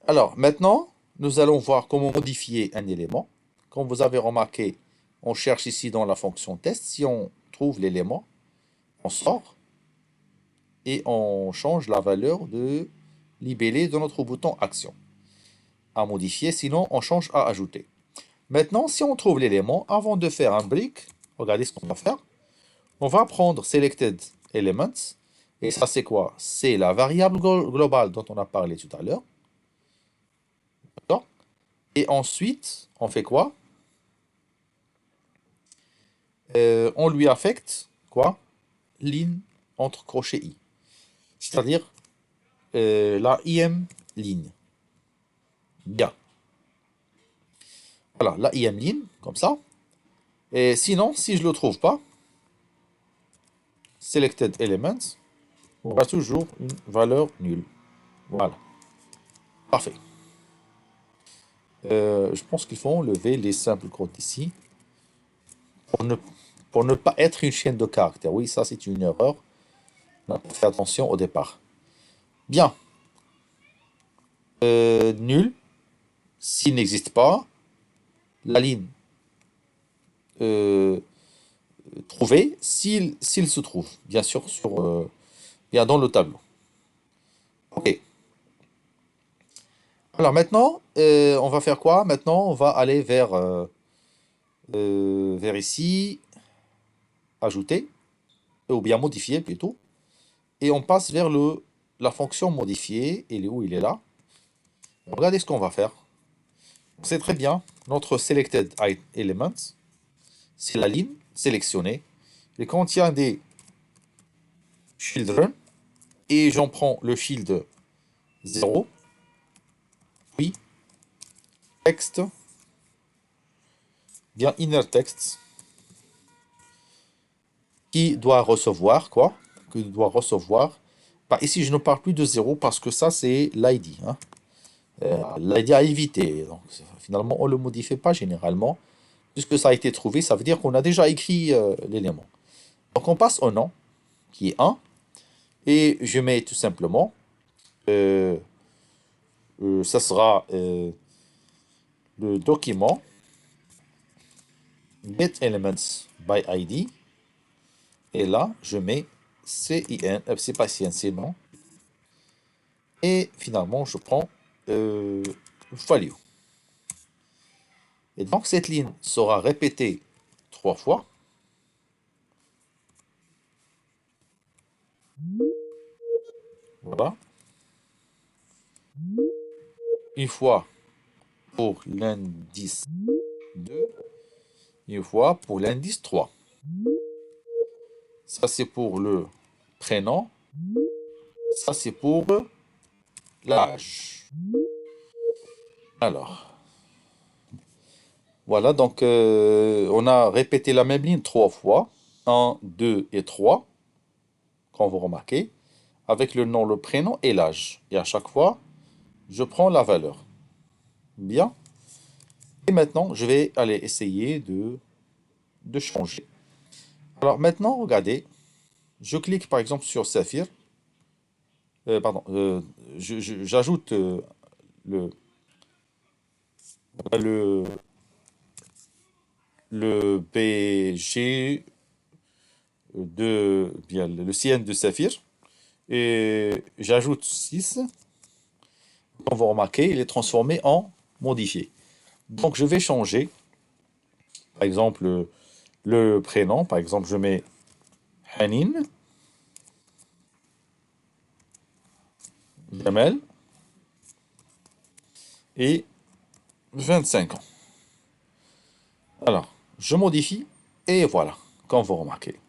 Alors, maintenant, nous allons voir comment modifier un élément. Comme vous avez remarqué, on cherche ici dans la fonction test. Si on trouve l'élément, on sort et on change la valeur de libellé de notre bouton action. À modifier, sinon on change à ajouter. Maintenant, si on trouve l'élément, avant de faire un break, regardez ce qu'on va faire. On va prendre selected elements. Et ça, c'est quoi? C'est la variable globale dont on a parlé tout à l'heure. D'accord. Et ensuite, on fait quoi? On lui affecte quoi? Ligne entre crochets i. C'est-à-dire la im ligne. Bien. Voilà, la im ligne, comme ça. Et sinon, si je ne le trouve pas, selected elements aura toujours une valeur nulle. Voilà. Parfait. Je pense qu'il faut enlever les simples crottes ici pour ne, pour ne pas être une chaîne de caractères. Oui, ça c'est une erreur. On a fait attention au départ. Bien. Nul. S'il n'existe pas, la ligne euh, trouvée, s'il se trouve, bien sûr, bien dans le tableau. Ok. Alors maintenant, on va faire quoi? Maintenant, on va aller vers ici, ajouter, ou bien modifier plutôt. Et on passe vers la fonction modifier. Il est où? Il est là. Regardez ce qu'on va faire. C'est très bien. Notre selected element, c'est la ligne sélectionnée. Il contient des children. Et j'en prends le shield 0. Puis, texte, bien inner text, qui doit recevoir quoi? Qui doit recevoir. Bah, ici, je ne parle plus de 0 parce que ça, c'est l'ID. Hein. L'ID à éviter. Donc, finalement, on ne le modifie pas généralement. Puisque ça a été trouvé, ça veut dire qu'on a déjà écrit l'élément. Donc, on passe au nom, qui est 1. Et je mets tout simplement, euh, ça sera le document get elements by ID. Et là, je mets CIN, c'est pas CIN, c'est non. Et finalement, je prends value. Et donc, cette ligne sera répétée 3 fois. Voilà. Une fois pour l'indice 2. Une fois pour l'indice 3. Ça, c'est pour le prénom. Ça, c'est pour l'âge. Alors, voilà, donc on a répété la même ligne 3 fois. 1, 2 et 3, quand vous remarquez, avec le nom, le prénom et l'âge. Et à chaque fois, je prends la valeur. Bien. Et maintenant, je vais aller essayer de changer. Alors maintenant, regardez, je clique par exemple sur Saphir. Pardon, j'ajoute le, le, le PG bien, le CN de Saphir. Et j'ajoute 6. Comme vous remarquez, il est transformé en modifié. Donc je vais changer, par exemple, le prénom. Par exemple, je mets Hanin, Jamel, et 25 ans. Alors, je modifie, et voilà, comme vous remarquez.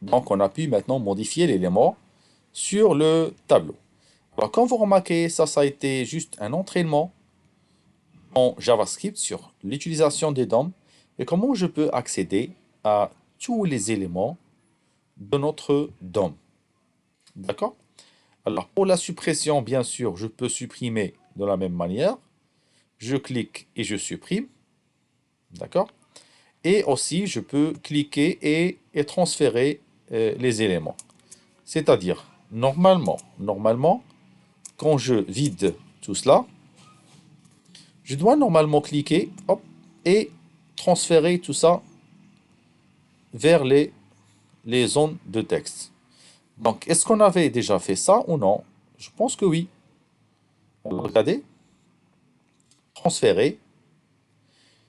Donc on a pu maintenant modifier l'élément sur le tableau. Alors comme vous remarquez, ça a été juste un entraînement en JavaScript sur l'utilisation des DOM et comment je peux accéder à tous les éléments de notre DOM. D'accord? Alors pour la suppression, bien sûr, je peux supprimer de la même manière. Je clique et je supprime. D'accord? Et aussi, je peux cliquer et transférer les éléments. C'est-à-dire, normalement, quand je vide tout cela, Je dois normalement cliquer, hop, et transférer tout ça vers les zones de texte. Donc, est-ce qu'on avait déjà fait ça ou non? Je pense que oui. Regardez, transférer.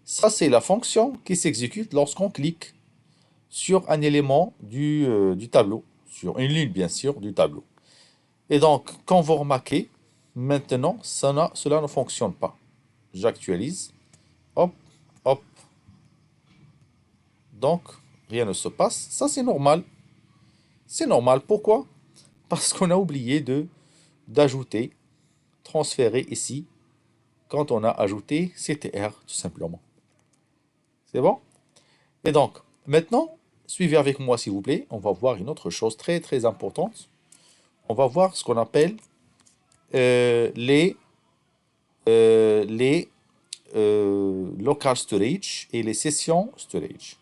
Ça, c'est la fonction qui s'exécute lorsqu'on clique sur un élément du tableau, sur une ligne, bien sûr, du tableau. Et donc, quand vous remarquez, maintenant, cela ne fonctionne pas. J'actualise. Hop, hop. Donc, rien ne se passe. Ça, c'est normal. C'est normal. Pourquoi? Parce qu'on a oublié d'ajouter, transférer ici, quand on a ajouté CTR, tout simplement. C'est bon? Et donc, maintenant, suivez avec moi, s'il vous plaît. On va voir une autre chose très, très importante. On va voir ce qu'on appelle les local storage et les sessions storage.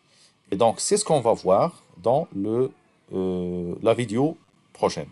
Et donc, c'est ce qu'on va voir dans la vidéo prochaine.